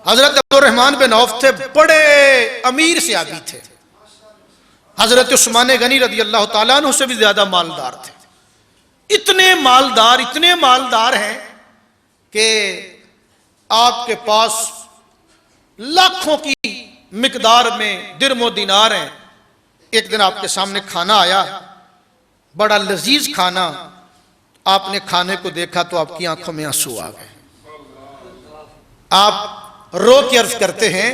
Hazrat Abdurrahman bin of थे, बड़े अमीर सहाबी थे। हजरत उस्मान गनी रदी अल्लाह ताला अन्हु से भी ज्यादा मालदार थे। इतने मालदार हैं कि आपके पास लाखों की मिकदार में दिरमो दिनार हैं। एक दिन आपके सामने खाना आया, बड़ा लजीज खाना। आपने खाने को देखा तो आपकी आंखों में आंसू आ गए। आप रो के अर्ज करते हैं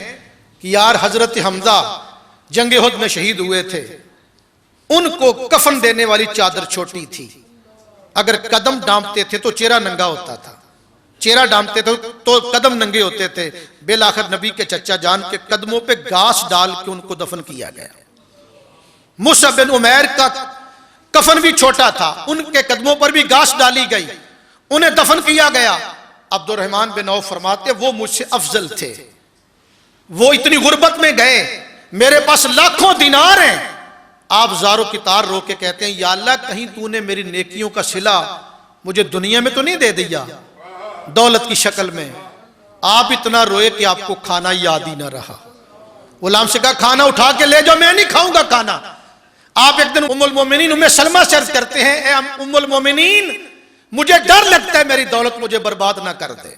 कि यार हजरत हमजा जंगे उहद में शहीद हुए थे, उनको कफन देने वाली चादर छोटी थी, अगर कदम डांपते थे तो चेहरा नंगा होता था, चेहरा डांपते थे तो कदम नंगे होते थे। बेलाखिर नबी के चचा जान के कदमों पे घास डाल के उनको दफन किया गया। मुसअब बिन उमैर का कफन भी छोटा था, उनके कदमों पर भी घास डाली गई, उन्हें दफन किया गया। अब्दुर्रहमान बिन औफ फरमाते वो मुझसे अफजल थे, वो इतनी गुर्बत में गए, मेरे पास लाखों दिनार हैं। आप जारो की तार रो के कहते हैं या अल्लाह कहीं तूने मेरी नेकियों का सिला मुझे दुनिया में तो नहीं दे दिया दौलत की शक्ल में। आप इतना रोए कि आपको खाना याद ही ना रहा। गुलाम से कहा खाना उठा के ले जाओ, मैं नहीं खाऊंगा खाना। आप एक दिन उम्मुल मोमिनीन उम्मे सलमा से अर्ज करते हैं ए उम्मुल मोमिनीन मुझे डर लगता है मेरी दौलत मुझे बर्बाद ना कर दे।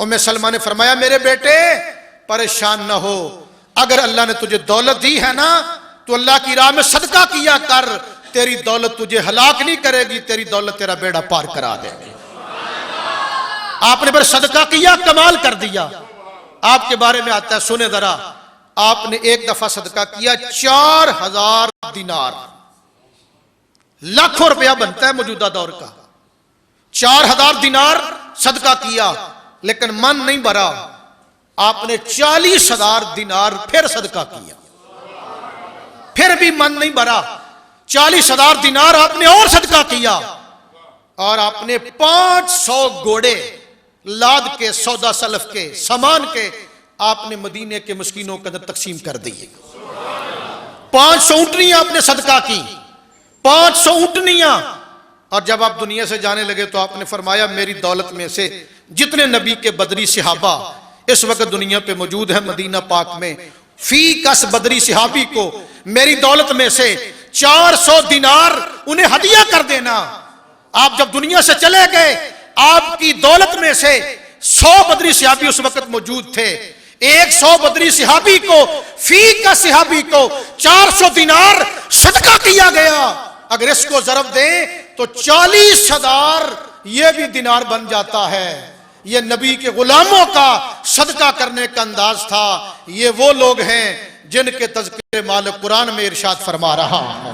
उम्मे सलमा ने फरमाया मेरे बेटे परेशान ना हो, अगर अल्लाह ने तुझे दौलत दी है ना तो अल्लाह की राह में सदका किया कर, तेरी दौलत तुझे हलाक नहीं करेगी, तेरी दौलत तेरा बेड़ा पार करा देगी। आपने फिर सदका किया, कमाल कर दिया। आपके बारे में आता है, सुने जरा, आपने एक दफा सदका किया 4000 दिनार, लाखों रुपया बनता है मौजूदा दौर का। 4000 दिनार सदका किया लेकिन मन नहीं भरा, आपने 40,000 दिनार फिर सदका किया, फिर भी मन नहीं भरा। 40,000 दिनार आपने और सदका किया और आपने 500 घोड़े लाद के सौदा सलफ के सामान के आपने मदीने के मस्कीनों के अंदर तकसीम कर दिए। 500 ऊंटनियां आपने सदका की, 500 ऊंटनियां। और जब आप दुनिया से जाने लगे तो आपने फरमाया मेरी दौलत में से जितने नबी के बदरी सहाबा इस वक्त दुनिया पे मौजूद है मदीना पाक में, फी कस बदरी सहाबी को मेरी दौलत में से 400 दिनार उन्हें हदिया कर देना। आप जब दुनिया से चले गए आपकी दौलत में से 100 बदरी सहाबी उस वक्त मौजूद थे, 100 बदरी सहाबी को फी का सहाबी को 400 दिनार सदका किया गया। अगर इसको जरब दें तो 40,000 ये भी दिनार बन जाता है। ये नबी के गुलामों का सदका करने का अंदाज था। ये वो लोग हैं जिनके तज़किरे मालिक कुरान में इरशाद फरमा रहा है।